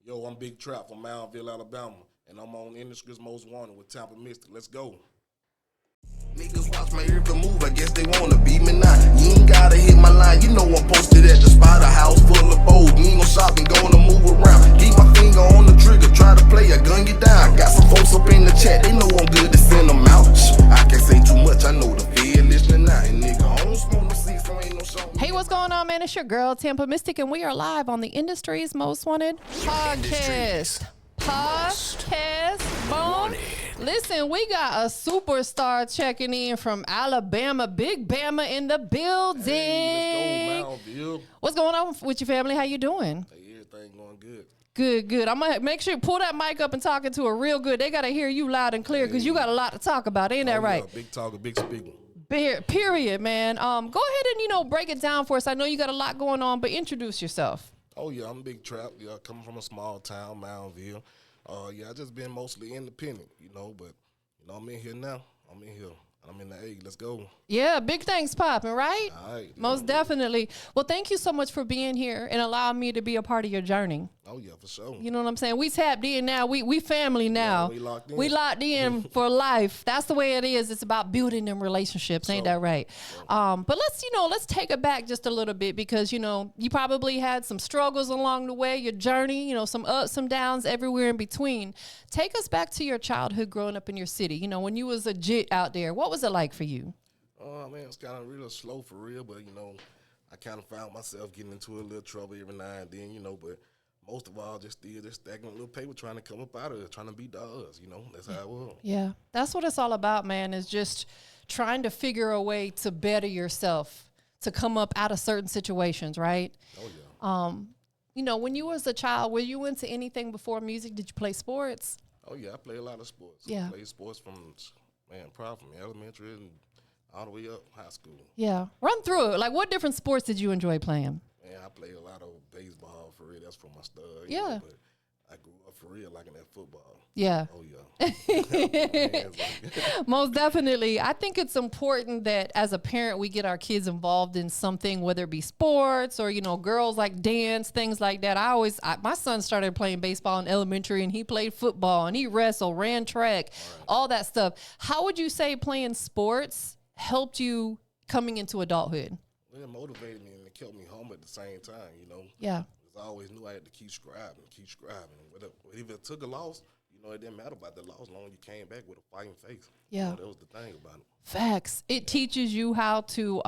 Yo, I'm Big TraPp from Moundville, Alabama, and I'm on Industry's Most Wanted with TampaMystic. Let's go. Niggas watch my every move, I guess they wanna beat me now. You ain't gotta hit my line, you know I'm posted at the spot. A house full of bows, me ain't gon' stop and gonna move around. Keep my finger on the trigger, try to play, I gun you down. Got some folks up in the chat, they know I'm good to send them out. I can't say too much, I know the fed listening now. And nigga, I don't smoke no seats, so ain't no song. Hey, what's going on, man? It's your girl, TampaMystic, and we are live on the Industry's Most Wanted podcast. Boom. Listen, we got a superstar checking in from Alabama. Big Bama in the building. Hey, let's go, Moundville. What's going on with your family? How you doing? Hey, everything going good. Good. I'm going to make sure you pull that mic up and talk into it real good. They got to hear you loud and clear because you got a lot to talk about. Ain't that right? Yeah, big talker, big speaker. Period, man. Go ahead and, break it down for us. I know you got a lot going on, but introduce yourself. Oh, yeah, I'm Big TraPp. Yeah, coming from a small town, Moundville. I just been mostly independent, but, I'm in here now. I'm in the A. Let's go. Yeah, big things popping, right? All right. Most definitely. Well, thank you so much for being here and allowing me to be a part of your journey. Oh, yeah, for sure. You know what I'm saying? We tapped in now. We family now. Yeah, we locked in. We locked in for life. That's the way it is. It's about building them relationships. Ain't that right? But let's take it back just a little bit because, you probably had some struggles along the way, your journey, some ups, some downs, everywhere in between. Take us back to your childhood growing up in your city. When you was a jit out there, what was it like for you? Man, it's kind of real slow for real, but, I kind of found myself getting into a little trouble every now and then, but most of all, just stacking a little paper, trying to come up out of it, trying to beat the odds, That's how it was. Yeah, that's what it's all about, man, is just trying to figure a way to better yourself, to come up out of certain situations, right? Oh, yeah. When you was a child, were you into anything before music? Did you play sports? Oh, yeah, I play a lot of sports. Yeah. I played sports probably from elementary and all the way up high school. Yeah. Run through it. Like, what different sports did you enjoy playing? Man, I played a lot of baseball, for real. That's from my stud. Yeah. But I grew up, for real, liking that football. Yeah. Oh, yeah. Most definitely. I think it's important that as a parent, we get our kids involved in something, whether it be sports or, girls like dance, things like that. My son started playing baseball in elementary and he played football and he wrestled, ran track, all that stuff. How would you say playing sports helped you coming into adulthood? Well, it motivated me and it kept me home at the same time, Yeah. Because I always knew I had to keep scribing. If it took a loss, it didn't matter about the loss, as long as you came back with a fighting face. Yeah. That was the thing about it. Facts. It teaches you how to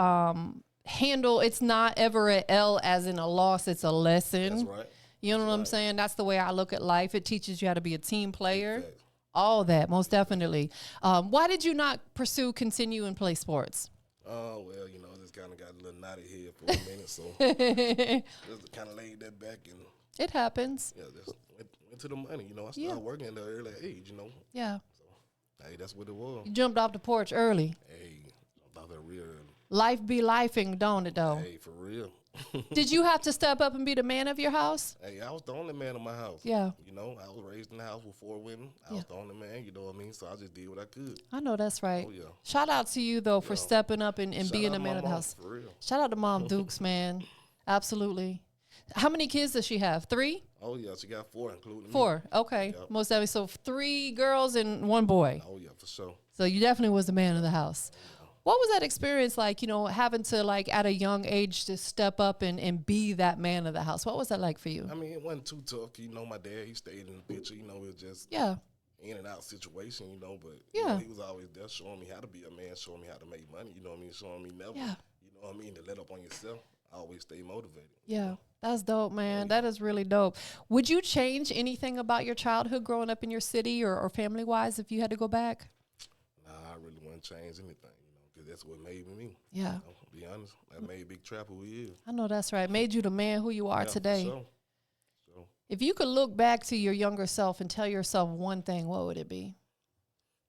handle. It's not ever an L as in a loss. It's a lesson. That's right. You know what I'm saying? That's the way I look at life. It teaches you how to be a team player. Exactly. All that, most definitely. Why did you not continue and play sports? Oh, well, I just kind of got a little knotty head for a minute, so just kind of laid that back and It happens. yeah, just went to the money. I started working at an early age, Yeah. So, hey, that's what it was. You jumped off the porch early. Hey, I thought that real early. Life be lifing, don't it, though? Hey, for real. Did you have to step up and be the man of your house? Hey, I was the only man in my house. Yeah. I was raised in the house with 4 women. I was the only man, you know what I mean? So I just did what I could. I know that's right. Oh, yeah. Shout out to you, though, for stepping up and Shout being out the man my of the mom, house. For real. Shout out to Mom Dukes, man. Absolutely. How many kids does she have? 3? Oh, yeah, she got 4, including 4. me. Okay. Yep. Most definitely. So 3 girls and 1 boy. Oh, yeah, for sure. So you definitely was the man of the house. What was that experience like, having to, at a young age to step up and be that man of the house? What was that like for you? I mean, it wasn't too tough. My dad, he stayed in the picture. It was just Yeah. in and out situation, but Yeah. he was always there showing me how to be a man, showing me how to make money, showing me never, Yeah. to let up on yourself. I always stay motivated. Yeah. That's dope, man. That is really dope. Would you change anything about your childhood growing up in your city or family-wise if you had to go back? Nah, I really wouldn't change anything, because that's what made me. Yeah. To be honest, that made Big TraPp who he is. I know that's right. Made you the man who you are today. For sure. If you could look back to your younger self and tell yourself one thing, what would it be?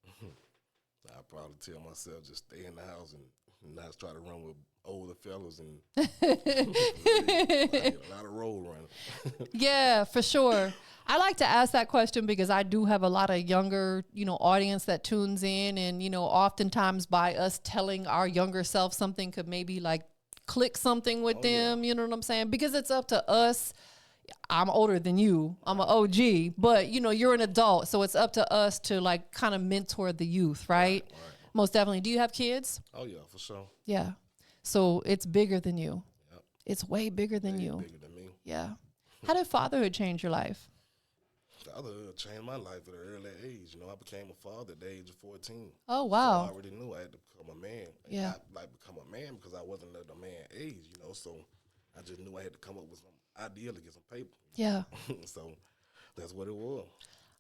I'd probably tell myself just stay in the house and not try to run with older fellas and a lot of road running. Yeah, for sure. I like to ask that question because I do have a lot of younger, audience that tunes in, and, oftentimes by us telling our younger self something could maybe click something with them. Yeah. You know what I'm saying? Because it's up to us I'm older than you. I'm an OG, but you know, you're an adult. So it's up to us to like kind of mentor the youth, right? Right. Most definitely. Do you have kids? Oh yeah, for sure. Yeah. So it's bigger than you. Yep. It's way bigger than Way you. bigger than me. Yeah. How did fatherhood change your life? Fatherhood changed my life at an early age. You know, I became a father at the age of 14. Oh, So wow. I already knew I had to become a man. Yeah. Not like become a man because I wasn't at the man age, you know. So I just knew I had to come up with some idea to get some paper. Yeah. So that's what it was.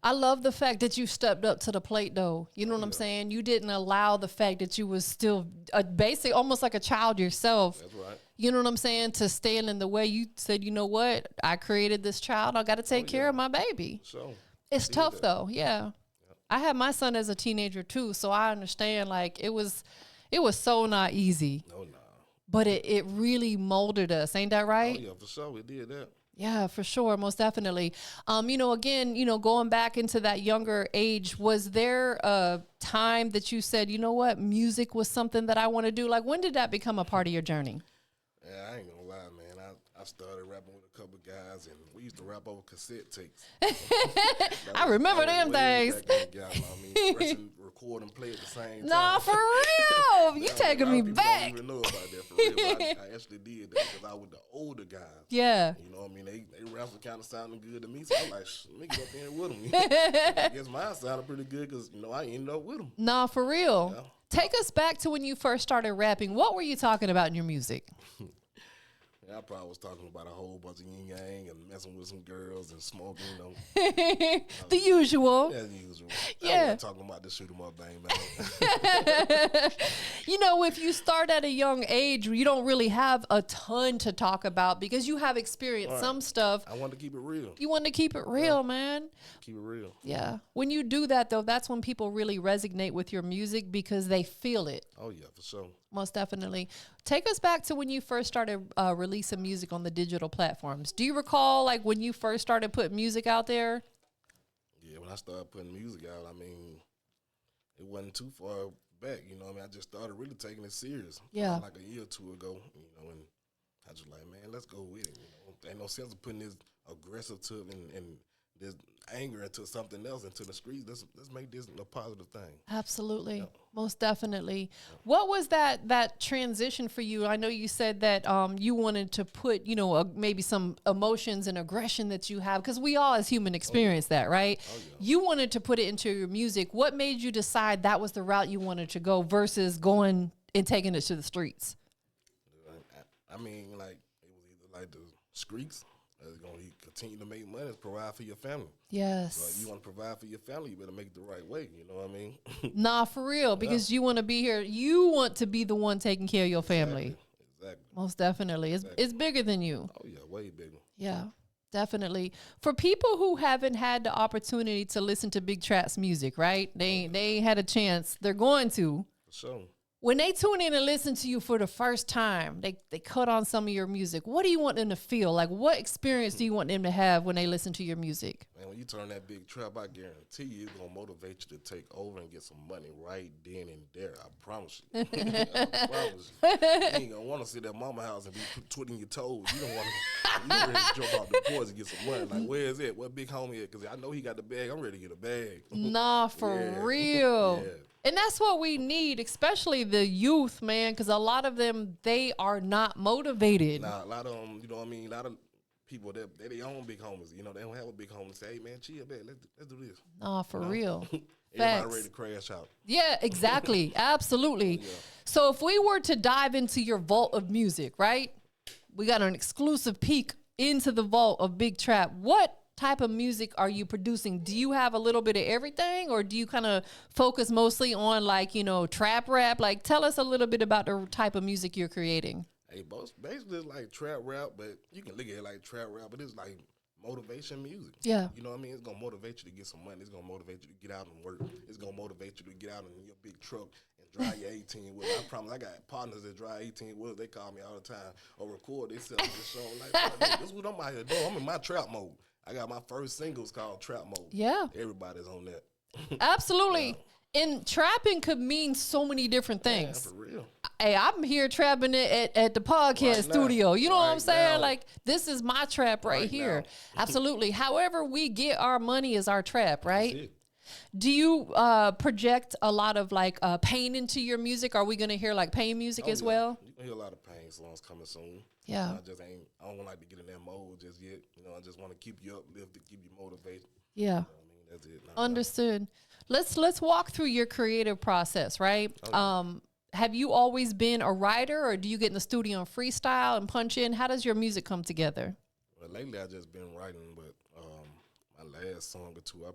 I love the fact that you stepped up to the plate, though. You know what I'm saying? You didn't allow the fact that you was still basically almost like a child yourself. That's right. You know what I'm saying? To stand in the way. You said, you know what? I created this child. I got to take care of my baby. So It's tough, though. Yeah. I had my son as a teenager, too. So I understand, like, it was so not easy. no. But it really molded us. Ain't that right? Oh yeah, for sure. It did that. Yeah, for sure. Most definitely. You know, again, you know, going back into that younger age, was there a time that you said, you know what, music was something that I want to do? Like, when did that become a part of your journey? Yeah, I ain't gonna lie, man. I started rapping with a couple guys, and we used to rap over cassette tapes. I remember them way days. back in the game. I mean, pressing record and play at the same time. Nah, for real. You Yeah, taking a lot me of people back. Don't even know about that for real. But I actually did that because I was the older guys. Yeah. You know what I mean? They raps were kind of sounding good to me, so I'm like, let me get up there with them. I guess mine sounded pretty good because, you know, I ended up with them. Nah, for real. Yeah. Take us back to when you first started rapping. What were you talking about in your music? Yeah, I probably was talking about a whole bunch of yin yang and messing with some girls and smoking, you know. The usual. As usual. Yeah. I wasn't talking about the shoot 'em up thing, man. You know, if you start at a young age, you don't really have a ton to talk about because you have experienced some stuff. I wanted to keep it real. You want to keep it real, man. Keep it real. Yeah. When you do that, though, that's when people really resonate with your music because they feel it. Oh, yeah, for sure. Most definitely. Take us back to when you first started releasing music on the digital platforms. Do you recall, like, when you first started putting music out there? Yeah, when I started putting music out, I mean, it wasn't too far back, you know what I mean? I just started really taking it serious. Yeah. Like a year or two ago, you know, and I just like, man, let's go with it, you know. Ain't no sense of putting this aggressive to and this anger into something else, into the streets. Let's make this a positive thing. Absolutely. Most definitely. What was that transition for you? I know you said that you wanted to put, you know, maybe some emotions and aggression that you have, because we all as human experience that, right? Oh, yeah. You wanted to put it into your music. What made you decide that was the route you wanted to go versus going and taking it to the streets? I mean, like, it was either like the streets, that's going to continue to make money, provide for your family. Yes. So you want to provide for your family, you better make it the right way. You know what I mean? Nah, for real, because you want to be here. You want to be the one taking care of your family. Exactly. Most definitely. It's bigger than you. Oh, yeah, way bigger. Yeah, definitely. For people who haven't had the opportunity to listen to Big Trap's music, right? They ain't had a chance. They're going to. For sure. When they tune in and listen to you for the first time, they cut on some of your music. What do you want them to feel? Like, what experience do you want them to have when they listen to your music? Man, when you turn that Big Trap, I guarantee you it's going to motivate you to take over and get some money right then and there. I promise you. I promise you. You ain't going to want to sit at mama house and be twiddling your toes. You don't want to. You ready to jump out the porch and get some money. Like, where is it? What big homie at? Because I know he got the bag. I'm ready to get a bag. Nah, for real. Yeah. And that's what we need, especially the youth, man, because a lot of them, they are not motivated. Nah, a lot of them, you know what I mean? A lot of people, they're their own big homies. You know, they don't have a big homie say, hey, man, chill back. Let's do this. Nah, for real. Everybody ready to crash out. Yeah, exactly. Absolutely. Yeah. So if we were to dive into your vault of music, right? We got an exclusive peek into the vault of Big Trap. What type of music are you producing? Do you have a little bit of everything, or do you kind of focus mostly on, like, you know, trap rap? Like, tell us a little bit about the type of music you're creating. Hey, basically it's like trap rap, but you can look at it like trap rap, but it's like motivation music. Yeah. You know what I mean? It's gonna motivate you to get some money. It's gonna motivate you to get out and work. It's gonna motivate you to get out in your big truck and drive your 18 wheels. I promise, I got partners that drive 18 wheels. They call me all the time or record. They sell me the show. Like, this is what I'm out here doing. I'm in my trap mode. I got my first singles called Trap Mode. Yeah. Everybody's on that. Absolutely. And trapping could mean so many different Yeah, things. for real. Hey, I'm here trapping it at the podcast Right now. studio. You know what I'm Right saying? now. Like, this is my trap right Right here. now. Absolutely. However we get our money is our trap, right? That's it. Do you project a lot of like pain into your music? Are we going to hear like pain music Oh, as yeah. well? You can hear a lot of pain songs coming soon. Yeah. I don't like to get in that mode just yet. You know, I just want to keep you uplifted, keep you motivated. Yeah. You know what I mean? That's it. Nah, Understood. Let's walk through your creative process, right? Have you always been a writer, or do you get in the studio and freestyle and punch in? How does your music come together? Well, lately I just been writing, but my last song or two, I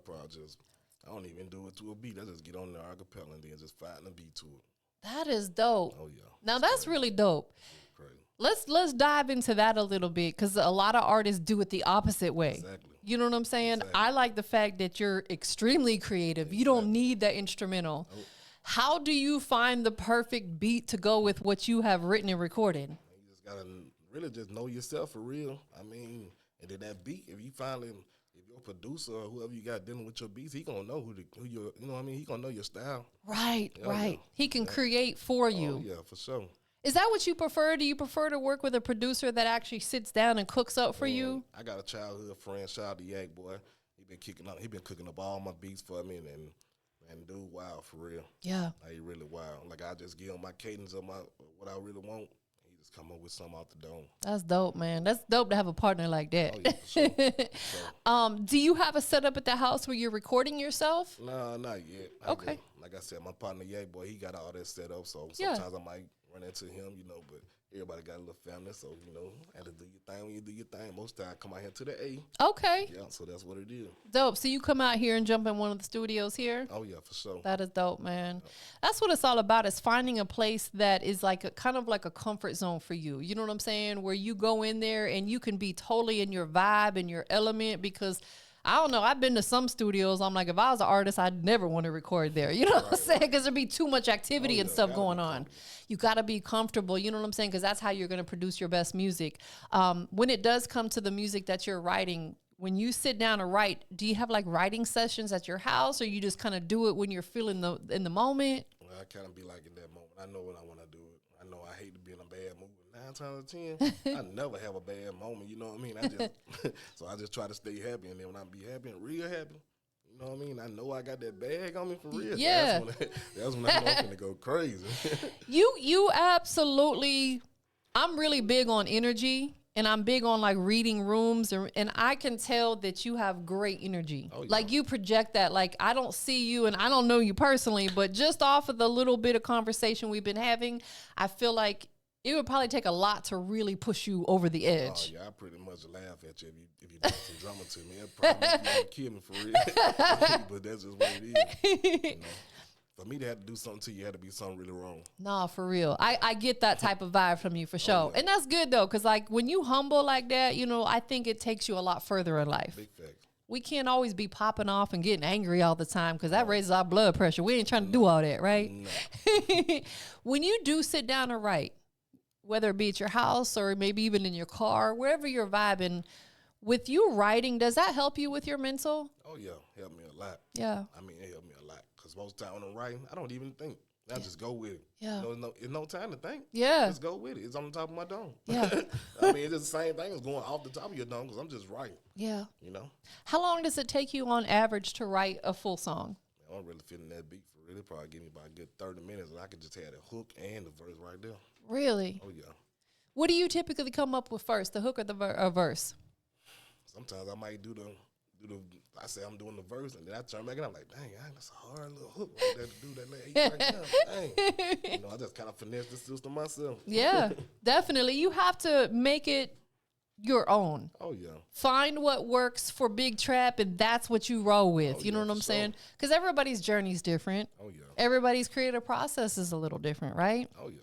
don't even do it to a beat. I just get on the acapella and then just find a beat to it. That is dope. Oh yeah. Now that's really dope. Crazy. Let's dive into that a little bit, because a lot of artists do it the opposite way. Exactly. You know what I'm saying? Exactly. I like the fact that you're extremely creative. You don't need that instrumental. Nope. How do you find the perfect beat to go with what you have written and recorded? You just gotta really just know yourself for real. I mean, and then that beat, if your producer or whoever you got dealing with your beats, he gonna know who you know what I mean? He gonna know your style. Right, Yeah, right. yeah. He can create for Oh you. yeah, for sure. Is that what you prefer? Do you prefer to work with a producer that actually sits down and cooks up for you? I got a childhood friend, shout out to Yak boy. He been cooking up all my beats for me, and dude, wow, for real. Yeah. Like, he really wild. Like, I just give him my cadence of what I really want. He just come up with something out the dome. That's dope, man. That's dope to have a partner like that. Oh yeah, for sure. For sure. Do you have a setup at the house where you're recording yourself? Nah, not yet. Okay. Like I said, my partner Yak boy, he got all that set up. So Yeah. sometimes I might run into him, but everybody got a little family, so had to do your thing when you do your thing. Most time I come out here to the A. Okay. Yeah, so that's what it is. Dope. So you come out here and jump in one of the studios here? Oh yeah, for sure. That is dope, man. That's what it's all about, is finding a place that is like a kind of like a comfort zone for you. You know what I'm saying? Where you go in there and you can be totally in your vibe and your element, because I don't know, I've been to some studios. I'm like, if I was an artist, I'd never want to record there. You know what I'm saying? Because there'd be too much activity and stuff going on. You got to be comfortable. You know what I'm saying? Because that's how you're going to produce your best music. When it does come to the music that you're writing, when you sit down to write, do you have like writing sessions at your house, or you just kind of do it when you're feeling in the moment? Well, I kind of be like in that moment. I know when I want to do it. I know I hate to be in a bad mood. 9 times out of 10, I never have a bad moment. You know what I mean? So I just try to stay happy, and then when I be happy and real happy, you know what I mean? I know I got that bag on me for real. Yeah. That's when I'm going to go crazy. You absolutely. I'm really big on energy, and I'm big on like reading rooms, and I can tell that you have great energy. Oh, yeah. Like, you project that. Like, I don't see you, and I don't know you personally, but just off of the little bit of conversation we've been having, I feel like it would probably take a lot to really push you over the Oh edge. yeah, I pretty much laugh at you if you do some drama to me. That probably make you kill me for real. But that's just what it is. For me to have to do something to you, had to be something really wrong. Nah, for real. I get that type of vibe from you for sure. yeah. And that's good though, because like when you humble like that, I think it takes you a lot further in life. Big fact. We can't always be popping off and getting angry all the time, because that raises our blood pressure. We ain't trying to do all that, right? No. When you do sit down and write, whether it be at your house or maybe even in your car, wherever you're vibing, with you writing, does that help you with your mental? Oh yeah, helped me a lot. Yeah. I mean, it helped me a lot, because most time when I'm writing, I don't even think. I just go with it. Yeah. It's no time to think. Yeah. Just go with it. It's on the top of my dome. Yeah. I mean, it's just the same thing as going off the top of your dome, because I'm just writing. Yeah. You know? How long does it take you on average to write a full song? I don't really fit in that beat for real. It probably give me about a good 30 minutes, and I could just have the hook and the verse right there. Really? Oh yeah. What do you typically come up with first, the hook or the verse? Sometimes I might do the. I say I'm doing the verse, and then I turn back and I'm like, dang, that's a hard little hook right there to do that little right there. Dang. I just kind of finesse the system myself. Yeah, definitely. You have to make it your own. Oh yeah. Find what works for Big Trap, and that's what you roll with. Oh, you know yeah, what I'm for saying? Because everybody's journey is different. Oh yeah. Everybody's creative process is a little different, right? Oh yeah.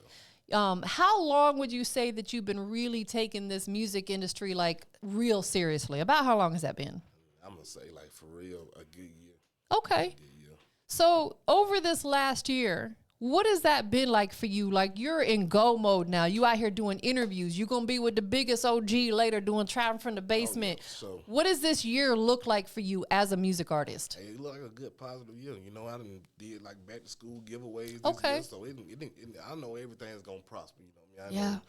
How long would you say that you've been really taking this music industry like real seriously? About how long has that been? I'm gonna say like for real, a good year. Okay. Good year. So over this last year, What has that been like for you? Like, you're in go mode now. You out here doing interviews. You're going to be with the biggest OG later doing Trapping from the Basement. Oh, yeah, so what does this year look like for you as a music artist? hey, it looked like a good positive year. You know, I done did like back to school giveaways this Okay. year, so I know everything's gonna prosper. You know, I Yeah. know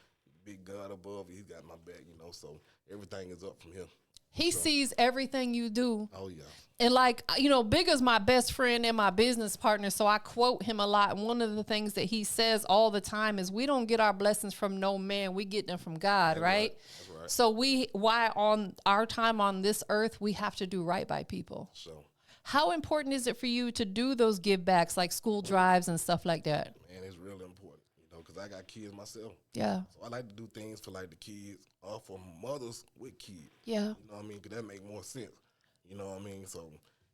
big God above, He's got my back. You know, so everything is up from here. He sees everything you do. Oh yeah. And like, you know, Big is my best friend and my business partner, so I quote him a lot. And one of the things that he says all the time is, we don't get our blessings from no man, we get them from God, right? That's right. So why on our time on this earth, we have to do right by people. So, How important is it for you to do those give backs, like school drives and stuff like that? man, it's really important. You know, because I got kids myself. Yeah. So I like to do things for like the kids or for mothers with kids. Yeah. You know what I mean? Because that make more sense. You know what I mean? So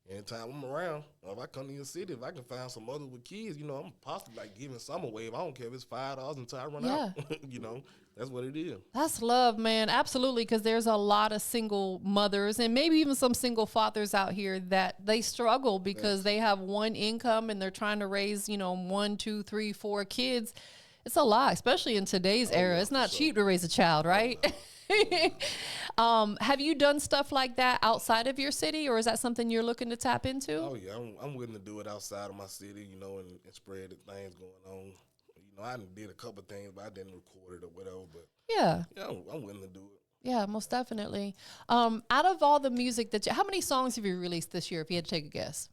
anytime I'm around, or if I come to your city, if I can find some mothers with kids, you know, I'm possibly like giving some away. If I don't care if it's $5 until I run out. You know, that's what it is. That's love, man. Absolutely. Because there's a lot of single mothers and maybe even some single fathers out here that they struggle because they have one income and they're trying to raise, you know, 1, 2, 3, 4 kids. It's a lot, especially in today's era. yeah, It's not for cheap to raise a child, right? Have you done stuff like that outside of your city, or is that something you're looking to tap into? Oh, yeah. I'm willing to do it outside of my city, you know, and spread the things going on. You know, I did a couple things, but I didn't record it or whatever. But, Yeah. yeah, I'm willing to do it. Yeah, most definitely. Out of all the music how many songs have you released this year, if you had to take a guess?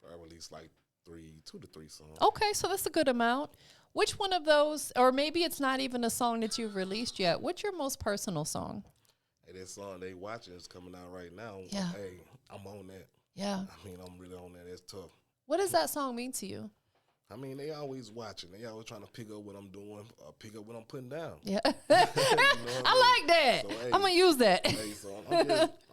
I released like 2 to 3 songs. Okay, so that's a good amount. Which one of those, or maybe it's not even a song that you've released yet, what's your most personal song? Hey, that song they watching is coming out right now. Yeah. Hey, I'm on that. Yeah. I mean, I'm really on that. It's tough. What does that song mean to you? I mean, they always watching. They always trying to pick up what I'm doing or pick up what I'm putting down. Yeah. You know what I like that. So, hey, I'm going to use that. Hey, so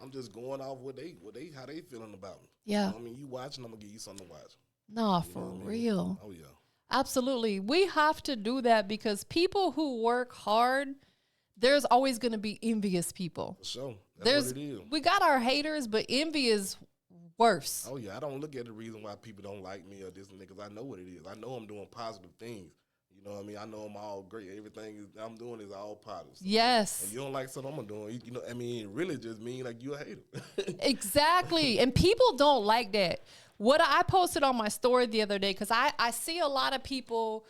I'm just going off how they feeling about me. Yeah. You know I mean, you watching, I'm gonna give you something to watch. No, for what I mean? real. Oh yeah. Absolutely. We have to do that because people who work hard, there's always going to be envious people. For sure. That's what it is. We got our haters, but envy is worse. Oh yeah. I don't look at the reason why people don't like me or this and that, because I know what it is. I know I'm doing positive things. You know what I mean? I know I'm all great. Everything I'm doing is all positive. So, Yes. and you don't like something I'm doing, you know, I mean, it really just mean like you a hater. Exactly. And people don't like that. What I posted on my story the other day, because I see a lot of people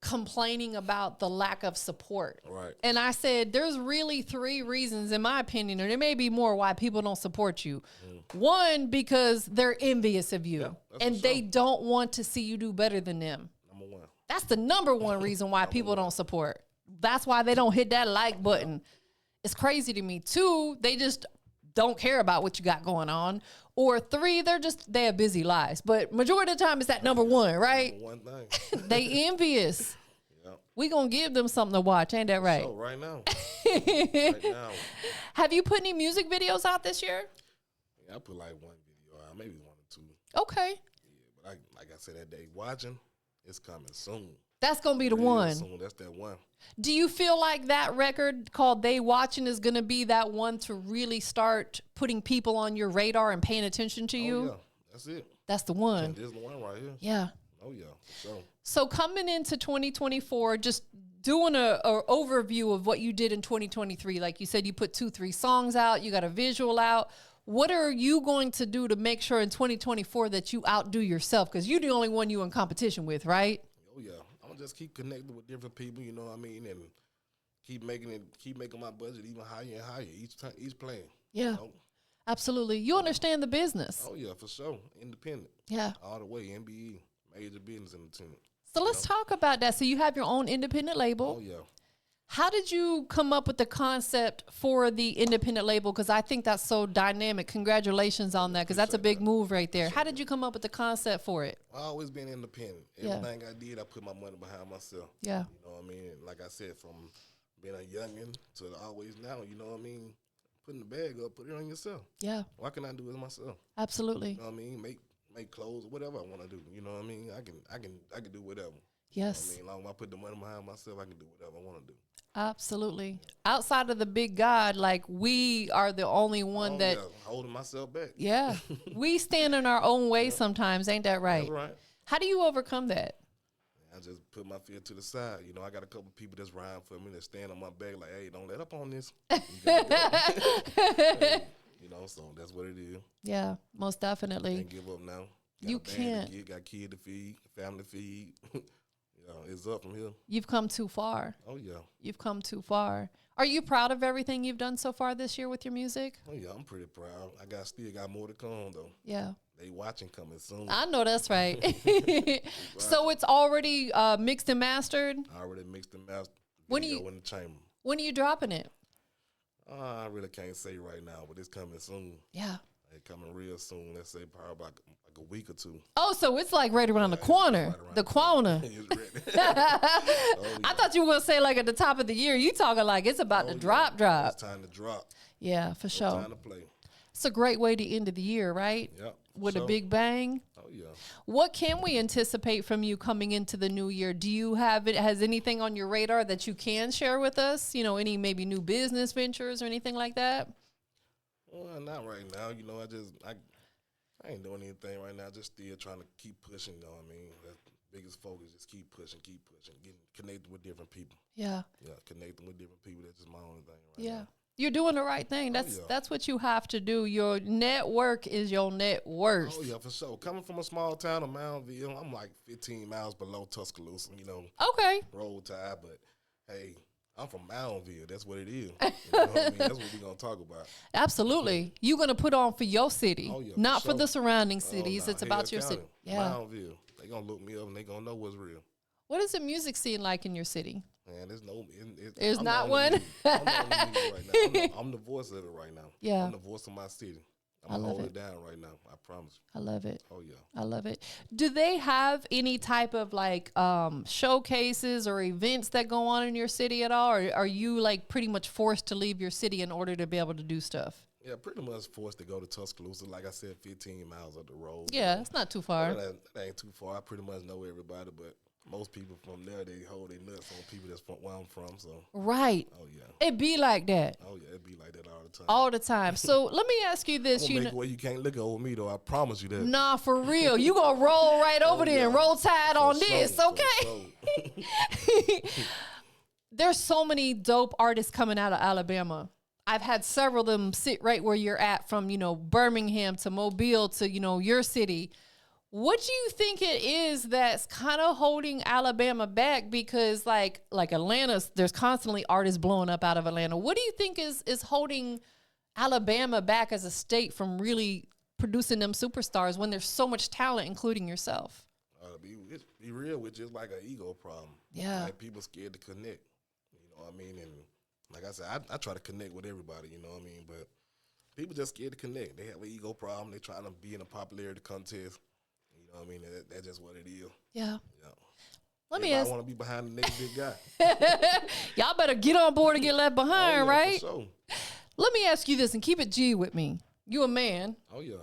complaining about the lack of support. Right. And I said, there's really 3 reasons, in my opinion, or there may be more, why people don't support you. One, because they're envious of you, that's and for they sure. don't want to see you do better than them. Number one. That's the number one reason why people don't support. That's why they don't hit that like button. It's crazy to me. 2, they just don't care about what you got going on. Or 3, they have busy lives. But majority of the time, it's that number 1, right? Number one thing. They envious. Yeah. We gonna give them something to watch, ain't that right? So right now. Right now. Have you put any music videos out this year? Yeah, I put like one video out, maybe 1 or 2. Okay. Yeah, but like I said that day, watching, it's coming soon. That's gonna be the Real one. Soon. That's that one. Do you feel like that record called They Watching is gonna be that one to really start putting people on your radar and paying attention to you? Oh, yeah. That's it. That's the one. This is the one right here. Yeah. Oh, yeah. For sure. So coming into 2024, just doing a overview of what you did in 2023. Like you said, you put 2, 3 songs out, you got a visual out. What are you going to do to make sure in 2024 that you outdo yourself? Because you're the only one you in competition with, right? Oh, yeah. I'm going to just keep connecting with different people, you know what I mean? And keep making my budget even higher and higher each playing. Yeah. You know? Absolutely. You understand the business. Oh, yeah, for sure. Independent. Yeah. All the way. MBE. Major business entertainment. So let's talk about that. So you have your own independent label. Oh, yeah. How did you come up with the concept for the independent label? Because I think that's so dynamic. Congratulations on that, because that's a big move right there. How did you come up with the concept for it? I always been independent. Yeah. Everything I did, I put my money behind myself. Yeah. You know what I mean? Like I said, from being a youngin' to always now, you know what I mean? Putting the bag up, put it on yourself. Yeah, Why can I do it myself? absolutely. You know what I mean? Make clothes, whatever I want to do. You know what I mean? I can do whatever. Yes, I mean, long as I put the money behind myself, I can do whatever I want to do. absolutely. Outside of the big God, like we are the only one that, yeah, holding myself back. yeah, we stand in our own way sometimes. Ain't that right? That's right. How do you overcome that? I just put my fear to the side. You know, I got a couple people that's riding for me that stand on my back like, hey, don't let up on this. You gotta go. You know, so that's what it is. Yeah, most definitely. Can't give up now. Got You a band can't. to get, got kid to feed, family to feed. You know, it's up from here. You've come too far. Oh, yeah. You've come too far. Are you proud of everything you've done so far this year with your music? Oh, yeah, I'm pretty proud. I still got more to come, though. Yeah. They watching coming soon. I know that's right. So it's already mixed and mastered? I already mixed and mastered. When Video are you- in the chamber. When are you dropping it? I really can't say right now, but it's coming soon. Yeah. It's coming real soon. Let's say probably about like a week or two. Oh, so it's like right around the corner. Right around The corner. It's ready. I thought you were going to say like at the top of the year. You talking like it's about to drop. It's time to drop. Yeah, for sure. Time to play. It's a great way to end of the year, right? Yep. With a big bang. Oh, yeah. What can we anticipate from you coming into the new year? Do you have it? Has anything on your radar that you can share with us? You know, any maybe new business ventures or anything like that? Well, not right now. You know, I ain't doing anything right now. Just still trying to keep pushing, you know what I mean? That's the biggest focus. Just keep pushing, getting connected with different people. Yeah. Yeah, connecting with different people. That's just my only thing right Yeah. now. You're doing the right thing. That's what you have to do. Your network is your net worth. Oh, yeah, for sure. Coming from a small town of Moundville, I'm like 15 miles below Tuscaloosa, you know. Okay. Roll Tide, but hey, I'm from Moundville. That's what it is. You know what I mean? That's what we're going to talk about. Absolutely. You're going to put on for your city, Oh, yeah, not for for sure. the surrounding Oh, cities. nah, It's about your Hale city. County, Yeah. Moundville. They going to look me up and they going to know what's real. What is the music scene like in your city? Man, There's I'm not the only one? music- I'm the only music right now. I'm the voice of it right now. Yeah. I'm the voice of my city. I I'm love going to hold it. it down right now. I promise you. I love it. Oh, yeah. I love it. Do they have any type of like showcases or events that go on in your city at all? Or are you like pretty much forced to leave your city in order to be able to do stuff? Yeah, pretty much forced to go to Tuscaloosa. Like I said, 15 miles up the road. Yeah, it's not too far. That ain't too far. I pretty much know everybody, but most people from there, they hold their nuts on people that's from where I'm from. So, Right. oh, yeah. It be like that Oh, yeah. It be like that all the time. all the time. So let me ask you this. I'm You gonna make know, it where you can't look over me, though. I promise you that. nah, for real. You gonna roll right over there and yeah. roll tide on For this, sure, okay? for sure. There's so many dope artists coming out of Alabama. I've had several of them sit right where you're at, from, you know, Birmingham to Mobile to, you know, your city. What do you think it is that's kind of holding Alabama back? Because like Atlanta, there's constantly artists blowing up out of Atlanta. What do you think is holding Alabama back as a state from really producing them superstars when there's so much talent, including yourself? Be real with you, it's like an ego problem. Yeah. Like people scared to connect. You know what I mean? And like I said, I try to connect with everybody, you know what I mean? But people just scared to connect. They have an ego problem. They trying to be in a popularity contest. You know what I mean? That's just what it is. Yeah. Yeah. Let me ask. I want to be behind the next big guy. Y'all better get on board and get left behind, Oh, yeah, right? For sure. Let me ask you this and keep it G with me. You a man. Oh, yeah.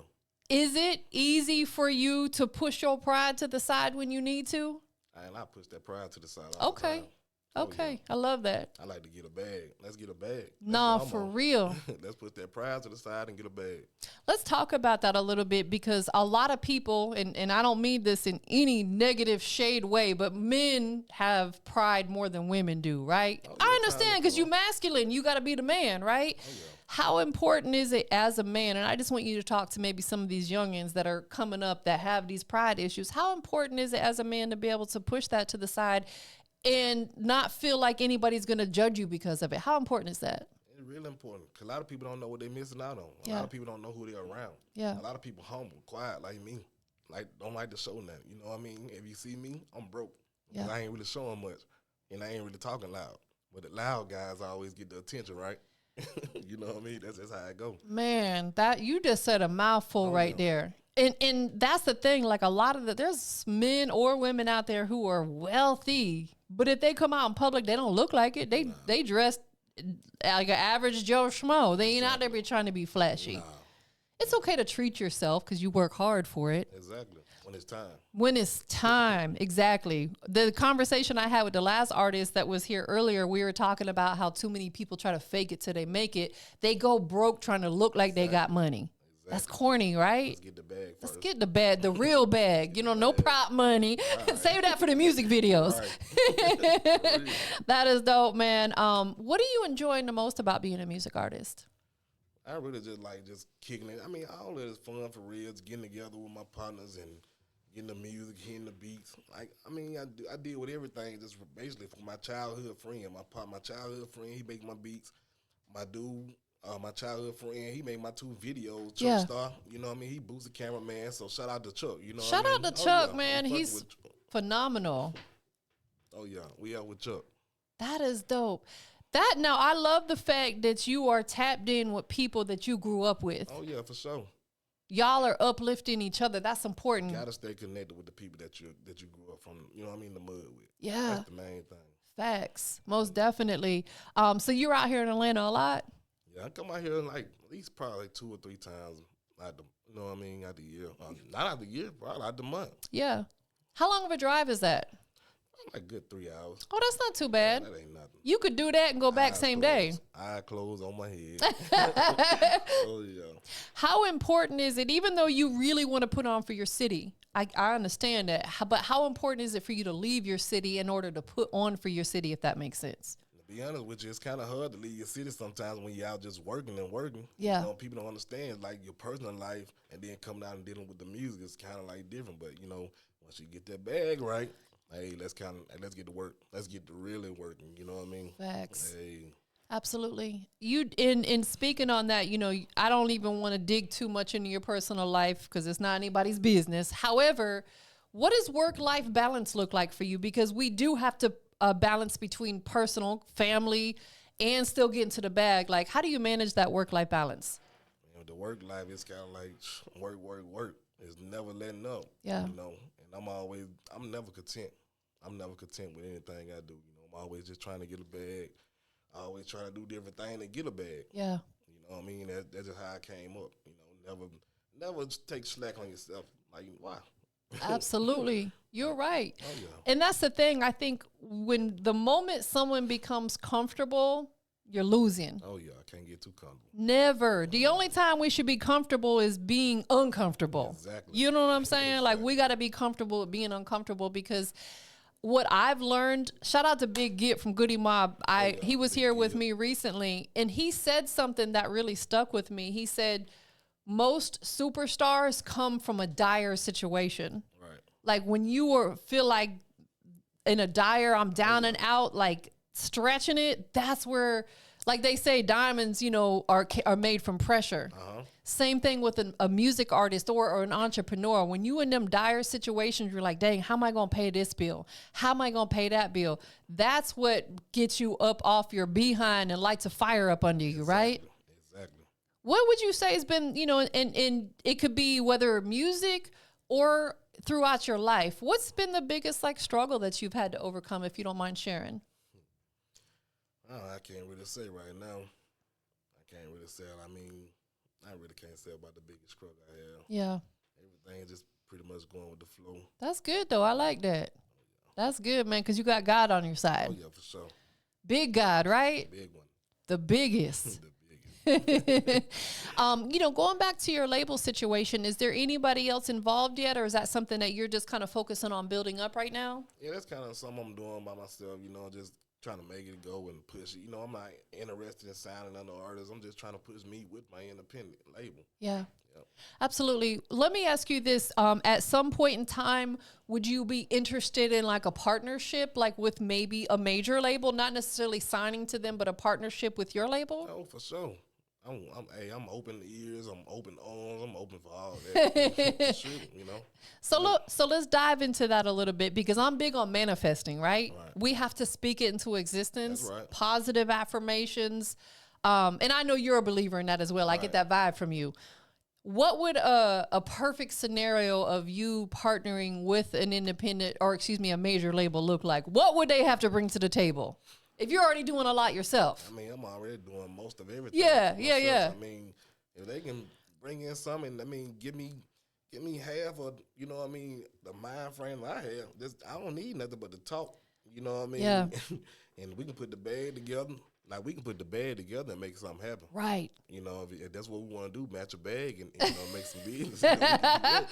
Is it easy for you to push your pride to the side when you need to? And I push that pride to the side all the Okay. time. Oh, Okay. I love that. I like to get a bag. Let's get a bag. That's Nah, what I'm for on. real. Let's put that pride to the side and get a bag. Let's talk about that a little bit, because a lot of people, and I don't mean this in any negative shade way, but men have pride more than women do, right? Oh, I yeah, understand, because you're masculine. You got to be the man, right? Oh, yeah. How important is it as a man? And I just want you to talk to maybe some of these youngins that are coming up that have these pride issues. How important is it as a man to be able to push that to the side and not feel like anybody's going to judge you because of it? How important is that? It's really important, because a lot of people don't know what they're missing out on. A Yeah. lot of people don't know who they're around. Yeah. A lot of people humble, quiet like me. Like, don't like to show nothing. You know what I mean? If you see me, I'm broke. Yeah. I ain't really showing much, and I ain't really talking loud. But the loud guys always get the attention, right? You know what I mean? That's just how it go. Man, that you just said a mouthful right there. And that's the thing, like a lot of there's men or women out there who are wealthy, but if they come out in public, they don't look like it. They dress like an average Joe Schmo. They ain't out there be trying to be flashy. Nah, It's okay to treat yourself because you work hard for it. exactly. When it's time. When it's time, exactly. The conversation I had with the last artist that was here earlier, we were talking about how too many people try to fake it till they make it. They go broke trying to look like they got money. That's corny, right? Let's get the bag first. Let's get the bag, the real bag. You know, no prop money. Save that for the music videos. Right. That is dope, man. What are you enjoying the most about being a music artist? I really just like just kicking it. I mean, all of it is fun for real. Just getting together with my partners and getting the music, hearing the beats. Like, I mean, I deal with everything just basically from my childhood friend. My childhood friend, he make my beats. My dude, my childhood friend, he made my 2 videos. Chuck Star, you know what I mean? He boosts the cameraman, so shout out to Chuck. You know, shout what I mean? out to Chuck, yeah, man. He's phenomenal. Oh yeah, we out with Chuck. That is dope. Now I love the fact that you are tapped in with people that you grew up with. Oh yeah, for sure. Y'all are uplifting each other. That's important. You gotta stay connected with the people that you grew up from. You know what I mean? The mud with. Yeah, that's the main thing. Facts, most definitely. So you're out here in Atlanta a lot? Yeah, I come out here like at least probably 2 or 3 times out the, you know what I mean, out the year. Not out the year, probably out the month. Yeah. How long of a drive is that? Like good 3 hours. Oh, that's not too bad. That ain't nothing. You could do that and go back same day. Eye closed on my head. Oh yeah. How important is it, even though you really want to put on for your city? I understand that, but how important is it for you to leave your city in order to put on for your city, if that makes sense? To be honest with you, it's kind of hard to leave your city sometimes when you're out just working and working. Yeah. You know, people don't understand like your personal life and then coming out and dealing with the music is kind of like different. But you know, once you get that bag right, hey, let's get to work. Let's get to really working. You know what I mean? Facts. Hey. Absolutely. You in speaking on that, you know, I don't even want to dig too much into your personal life because it's not anybody's business. However, what does work-life balance look like for you? Because we do have to balance between personal, family, and still get into the bag. Like, how do you manage that work-life balance? You know, the work life is kind of like work. It's never letting up. Yeah. You know, and I'm never content. I'm never content with anything I do. You know, I'm always just trying to get a bag. I always try to do different things to get a bag. Yeah. You know what I mean? That's just how I came up. You know, never take slack on yourself. Like, why? Absolutely. You're right. Oh, yeah. And that's the thing. I think when the moment someone becomes comfortable, you're losing. Oh, yeah. I can't get too comfortable. Never. The only time we should be comfortable is being uncomfortable. Exactly. You know what I'm saying? Like, we got to be comfortable with being uncomfortable, because what I've learned, shout out to Big Git from Goody Mob. He was here with me recently, and he said something that really stuck with me. He said, most superstars come from a dire situation. Right. Like when you feel like in a dire, I'm down and out, like stretching it, that's where, like they say, diamonds, you know, are made from pressure. Same thing with a music artist or an entrepreneur. When you in them dire situations, you're like, dang, how am I going to pay this bill? How am I going to pay that bill? That's what gets you up off your behind and lights a fire up under you, right? Exactly. What would you say has been, you know, and it could be whether music or throughout your life, what's been the biggest like struggle that you've had to overcome, if you don't mind sharing? Oh, I can't really say right now. I can't really say. I mean, I really can't say about the biggest struggle I have. Yeah. Everything is just pretty much going with the flow. That's good, though. I like that. That's good, man, because you got God on your side. Oh, yeah, for sure. Big God, right? Big one. The biggest. The biggest. You know, going back to your label situation, is there anybody else involved yet, or is that something that you're just kind of focusing on building up right now? Yeah, that's kind of something I'm doing by myself, you know, just trying to make it go and push it. You know, I'm not interested in signing other artists. I'm just trying to push me with my independent label. Yeah. Yep. Absolutely. Let me ask you this. At some point in time, would you be interested in like a partnership, like with maybe a major label, not necessarily signing to them, but a partnership with your label? Oh, for sure. I'm open ears, I'm open arms, I'm open for all that. For sure, you know. So let's dive into that a little bit, because I'm big on manifesting, right? We have to speak it into existence. That's right. Positive affirmations. And I know you're a believer in that as well. I get that vibe from you. What would a perfect scenario of you partnering with an independent, or excuse me, a major label look like? What would they have to bring to the table? If you're already doing a lot yourself. I mean, I'm already doing most of everything. Yeah. I mean, if they can bring in something, I mean, give me half of, you know what I mean, the mind frame I have. I don't need nothing but to talk, you know what I mean? Yeah. And we can put the bag together, like we can put the bag together and make something happen. Right. You know, if that's what we want to do, match a bag and you know, make some business. You know, we can do that.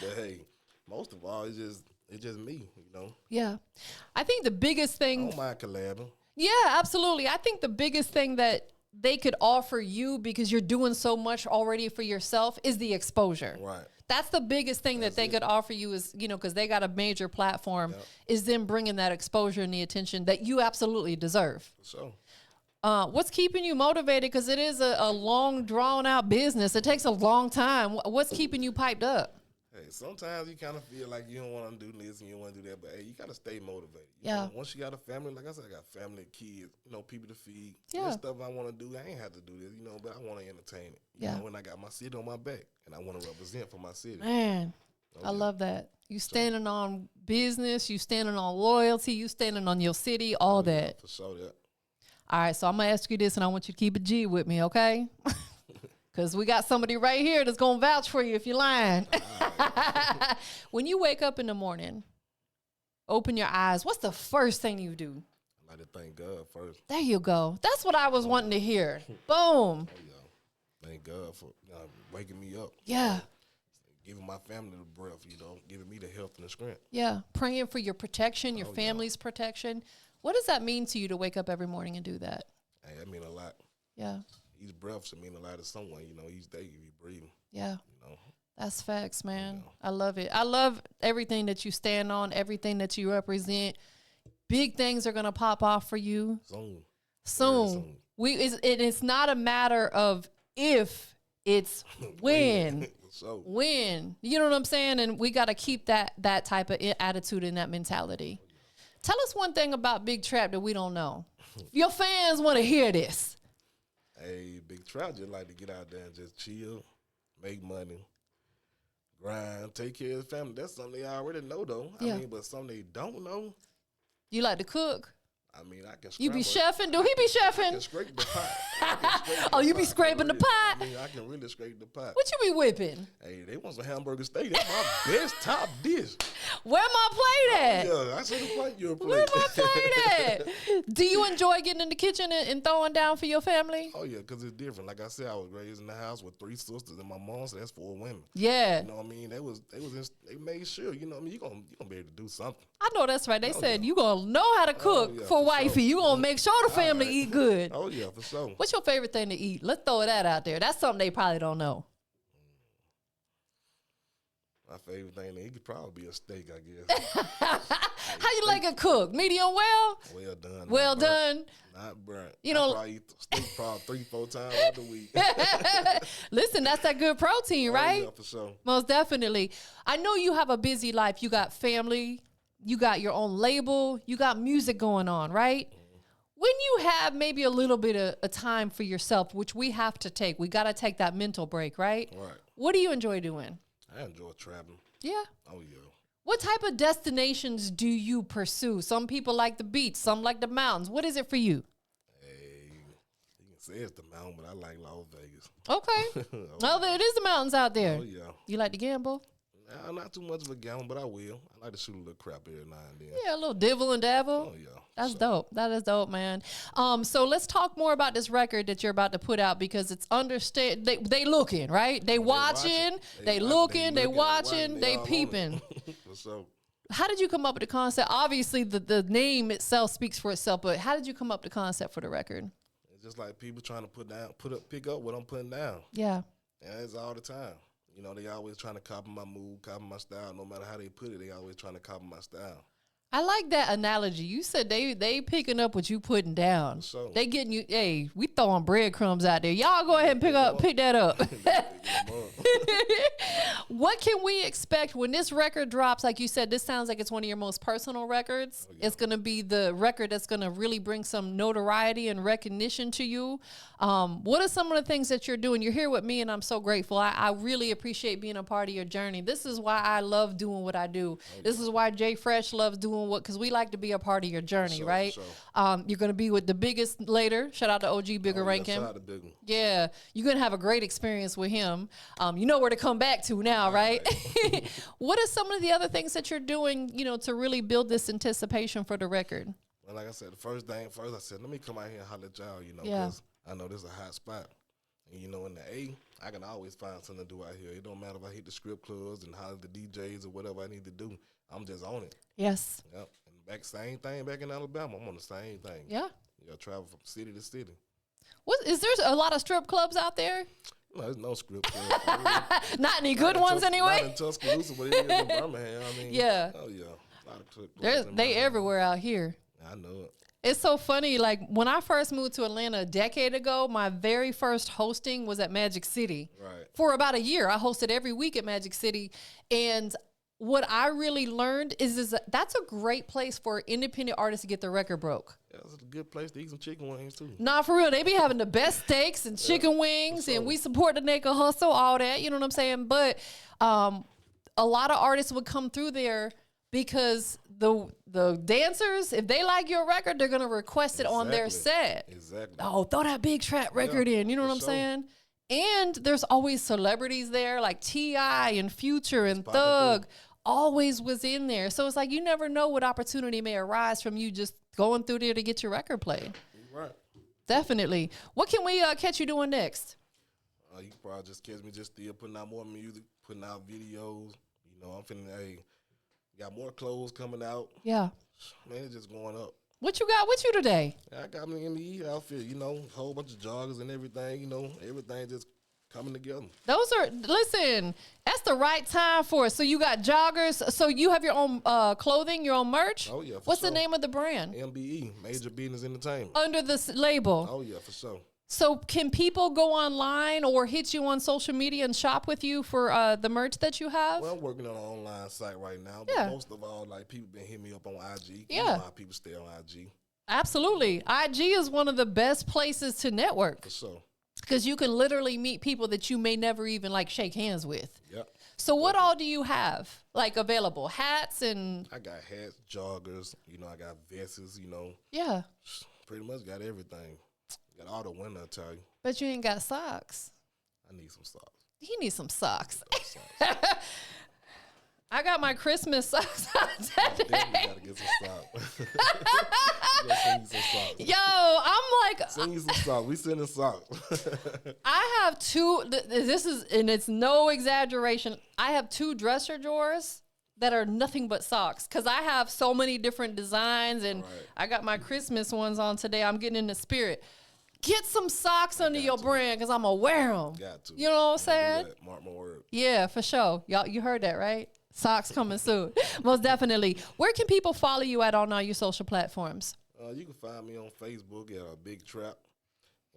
But hey, most of all, it's just me. You know. Yeah, I think the biggest I thing. don't mind collabing. Yeah, absolutely. I think the biggest thing that they could offer you, because you're doing so much already for yourself, is the exposure. Right. That's the biggest thing that they could offer you is, you know, because they got a major platform, is them bringing that exposure and the attention that you absolutely deserve. So. What's keeping you motivated? Because it is a long, drawn-out business. It takes a long time. What's keeping you piped up? Hey, sometimes you kind of feel like you don't want to do this and you don't want to do that, but hey, you got to stay motivated. You know, once you got a family, like I said, I got family, kids, you know, people to feed. Yeah. There's stuff I want to do. I ain't have to do this, you know, but I want to entertain it. You know, when I got my city on my back and I want to represent for my city. Man, I love that. You standing on business, you standing on loyalty, you standing on your city, all that. For sure, that. All right, so I'm going to ask you this, and I want you to keep it G with me, okay? Because we got somebody right here that's going to vouch for you if you're lying. When you wake up in the morning, open your eyes, what's the first thing you do? I like to thank God first. There you go. That's what I was wanting to hear. Boom. Oh, yeah. Thank God for waking me up. Yeah. Giving my family the breath, you know, giving me the health and the strength. Yeah. Praying for your protection, your family's protection. What does that mean to you to wake up every morning and do that? Hey, that mean a lot. Yeah. Each breath should mean a lot to someone, you know, each day you be breathing. Yeah. You know. That's facts, man. I love it. I love everything that you stand on, everything that you represent. Big things are going to pop off for you. Soon. It's not a matter of if, it's when. When. You know what I'm saying? And we got to keep that type of attitude and that mentality. Tell us one thing about Big TraPp that we don't know. Your fans want to hear this. Hey, Big TraPp just like to get out there and just chill, make money, grind, take care of the family. That's something they already know, though. Yeah. I mean, but something they don't know. You like to cook? I mean, I can. You be chefing? Do he be I chefing? can scrape the pot. Oh, you be scraping the pot? I mean, I can really scrape the pot. What you be whipping? Hey, they want some hamburger steak. That's my best top dish. Where my plate at? Yeah, I see the plate. Your plate. Where my plate at? Do you enjoy getting in the kitchen and throwing down for your family? Oh, yeah, because it's different. Like I said, I was raised in the house with 3 sisters and my mom, so that's 4 women. Yeah. You know what I mean? They made sure, you know what I mean? You're gonna be able to do something. I know that's right. They said you going to know how to cook for wifey. You going to make sure the family eat good. Oh, yeah, for sure. What's your favorite thing to eat? Let's throw that out there. That's something they probably don't know. My favorite thing to eat could probably be a steak, I guess. How you like it cooked? Medium well? Well done. Well done. Not burnt. You know, I probably eat steak probably 3-4 times out the week. Listen, that's that good protein, right? Oh, yeah, for sure. Most definitely. I know you have a busy life. You got family. You got your own label. You got music going on, right? When you have maybe a little bit of a time for yourself, which we have to take, we got to take that mental break, right? Right. What do you enjoy doing? I enjoy traveling. Yeah. Oh, yeah. What type of destinations do you pursue? Some people like the beach, some like the mountains. What is it for you? Hey, you can say it's the mountain, but I like Las Vegas. Okay. It is the mountains out there. Oh, yeah. You like to gamble? Nah, not too much of a gallon, but I will. I like to shoot a little crap every now and then. Yeah, a little divil and dabble. Oh, yeah. That's dope. That is dope, man. So let's talk more about this record that you're about to put out because it's understand they looking, right? They watching, they looking, they watching, they peeping. So, how did you come up with the concept? Obviously, the name itself speaks for itself, but how did you come up with the concept for the record? it's just like people trying to pick up what I'm putting down. Yeah. And it's all the time. You know, they always trying to copy my move, copy my style. No matter how they put it, they always trying to copy my style. I like that analogy. You said they picking up what you putting down. So, They getting you. Hey, we throwing breadcrumbs out there. Y'all go ahead and pick that up. What can we expect when this record drops? Like you said, this sounds like it's one of your most personal records. Oh, yeah. It's gonna be the record that's gonna really bring some notoriety and recognition to you. What are some of the things that you're doing? You're here with me, and I'm so grateful. I really appreciate being a part of your journey. This is why I love doing what I do. Oh, yeah. This is why Jay Fresh loves doing because we like to be a part of your journey, right? Sure. You're going to be with the biggest later. Shout out to OG Bigger Rankin. Shout out to Bigger. Yeah, you're going to have a great experience with him. You know where to come back to now, right? What are some of the other things that you're doing, to really build this anticipation for the record? Well, like I said, the first thing first, I said, let me come out here and holler at y'all, you know, Yeah. because I know this is a hot spot. And, you know, in the A, I can always find something to do out here. It don't matter if I hit the strip clubs and holler at the DJs or whatever I need to do. I'm just on it. Yes. Yep. And same thing back in Alabama. I'm on the same thing. Yeah. You gotta travel from city to city. What is there a lot of strip clubs out there? No, there's no strip club. For real. Not any good ones Not anyway. in Tuscaloosa, but it is in Birmingham. I mean, Yeah. Oh, yeah. A lot of strip clubs There's in they Birmingham. everywhere out here. I know it. It's so funny. Like when I first moved to Atlanta a decade ago, my very first hosting was at Magic City. Right. For about a year, I hosted every week at Magic City. And what I really learned is that that's a great place for independent artists to get their record broke. Yeah, it's a good place to eat some chicken wings, too. Nah, for real. They be having the best steaks and chicken wings, and we support the naked hustle, all that. You know what I'm saying? But a lot of artists would come through there because the dancers, if they like your record, they're gonna request it on their set. Exactly. Oh, throw that big trap record in. You know what I'm saying? And there's always celebrities there, like T.I. and Future and Thug. Always was in there. So it's like you never know what opportunity may arise from you just going through there to get your record played. Right. Definitely. What can we catch you doing next? You can probably just catch me just still putting out more music, putting out videos. You know, I'm finna, got more clothes coming out. Yeah. Man, it's just going up. What you got with you today? I got me in the outfit, you know, a whole bunch of joggers and everything, you know, everything just coming together. Those are, listen, that's the right time for it. So you got joggers. So you have your own clothing, your own merch? Oh, yeah, for What's sure. the name of the brand? MBE, Major Business Entertainment. Under the label. Oh, yeah, for sure. So can people go online or hit you on social media and shop with you for the merch that you have? Well, I'm working on an online site right now, but Yeah. most of all, like, people been hitting me up on IG. Yeah. You know how people stay on IG. Absolutely. IG is one of the best places to network For sure. because you can literally meet people that you may never even like shake hands with. Yep. So what all do you have like available? Hats and I got hats, joggers, you know, I got vests, you know, yeah, pretty much got everything. Got all the winter attire. but you ain't got socks. I need some socks. He needs some socks. Socks. I got my Christmas socks on today. Definitely gotta get some socks. Yeah, send you some socks. Yo, I'm like, Send you some socks. We sending socks. I have two. This is, and it's no exaggeration. I have two dresser drawers that are nothing but socks because I have so many different designs, and Right. I got my Christmas ones on today. I'm getting in the spirit. Get some socks under your brand because I'm gonna wear them. Got to. You know what I'm saying? Do that. Mark my word. Yeah, for sure. Y'all, you heard that, right? Socks coming soon. Most definitely. Where can people follow you at on all your social platforms? You can find me on Facebook at Big Trap,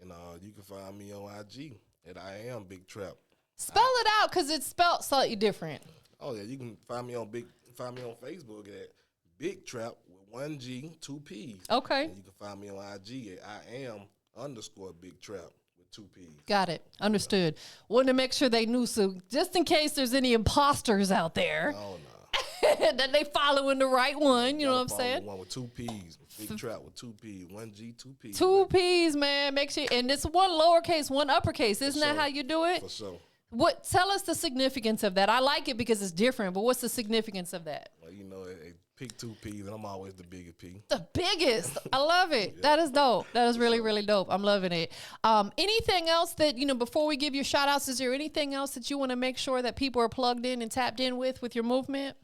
and you can find me on IG at I Am Big Trap. Spell it out because it's spelled slightly different. Oh yeah, you can find me on Facebook at Big Trap with 1 G, 2 P's. Okay. And you can find me on IG at I Am _Big Trap with 2 P's. Got it. Understood. Wanted to make sure they knew, so just in case there's any imposters out there, Oh no. that they following the right one. You know what I'm Follow saying? The one with 2 P's. Big Trap with 2 P's. 1 G, 2 P's. Two P's, man. Make sure, and it's one lowercase, one uppercase. Isn't that sure. how you do it? For sure. What? Tell us the significance of that. I like it because it's different, but what's the significance of that? Well, you know, it pick 2 P's, and I'm always the biggest P. The biggest. I love it. That is dope. That is really, really dope. I'm loving it. Anything else that, before we give you shout outs, is there anything else that you want to make sure that people are plugged in and tapped in with your movement?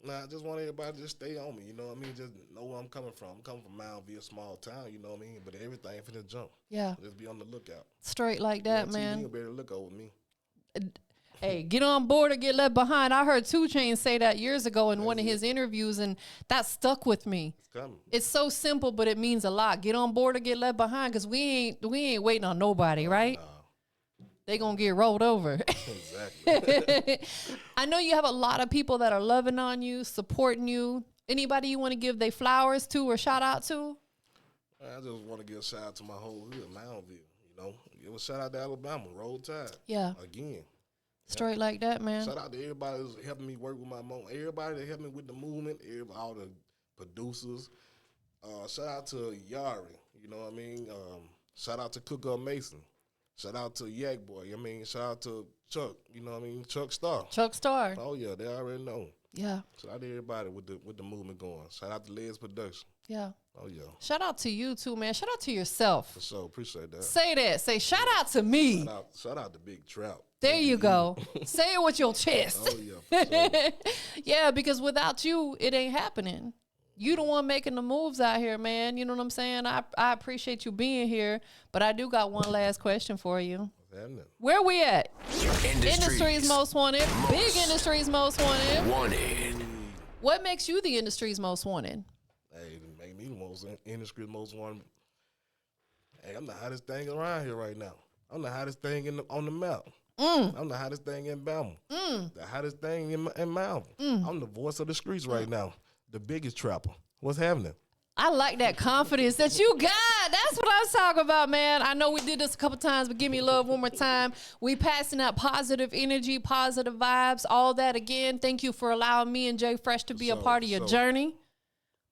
Nah, I just want everybody to just stay on me, you know what I mean? Just know where I'm coming from. I'm coming from Moundville, small town, you know what I mean? But everything finna jump. Yeah. Just be on the lookout. Straight like that, TV, man. you better look over me. Hey, get on board or get left behind. I heard 2 Chainz say that years ago in one of his interviews, and that stuck with me. It's coming. It's so simple, but it means a lot. Get on board or get left behind, because we ain't waiting on nobody, right? They gonna get rolled over. Exactly. I know you have a lot of people that are loving on you, supporting you. Anybody you want to give their flowers to or shout out to? I just want to give a shout out to my whole hood, Moundville, you know? Give a shout out to Alabama, Roll Tide. Yeah. Again. Straight like that, man. Shout out to everybody that's helping me work with my mom. Everybody that helped me with the movement. All the producers. Shout out to Yari. You know what I mean? Shout out to Cooker Mason. Shout out to Yak Boy. I mean, shout out to Chuck. You know what I mean? Chuck Star. Chuck Star. Oh yeah, they already know. Yeah. Shout out to everybody with the movement going. Shout out to Les Production. Yeah. Oh yeah. Shout out to you too, man. Shout out to yourself. For sure. Appreciate that. Say that. Say shout out to me. Shout out to Big TraPp. There you go. Say it with your chest. Oh yeah. For sure. Yeah, because without you, it ain't happening. You the one making the moves out here, man. You know what I'm saying? I appreciate you being here, but I do got one last question for you. What's happening? Where we at? Industries. Industry's most wanted. Big industry's most wanted. Wanted. What makes you the industry's most wanted? Hey, it make me the most industry most one. Hey, I'm the hottest thing around here right now. I'm the hottest thing on the map. I'm the hottest thing in Bama. The hottest thing in Malvern. I'm the voice of the streets right now. The biggest trapper. What's happening? I like that confidence that you got. That's what I was talking about, man. I know we did this a couple times, but give me love one more time. We passing out positive energy, positive vibes, all that again. Thank you for allowing me and Jay Fresh to be a part of your journey.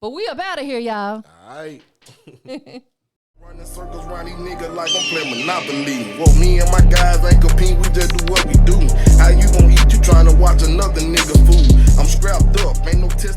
But we up out of here, y'all. All right. Running circles around these niggas like I'm playing Monopoly. Well, me and my guys ain't competing, we just do what we do. How you gon' eat? You trying to watch another nigga food? I'm scrapped up, ain't no test.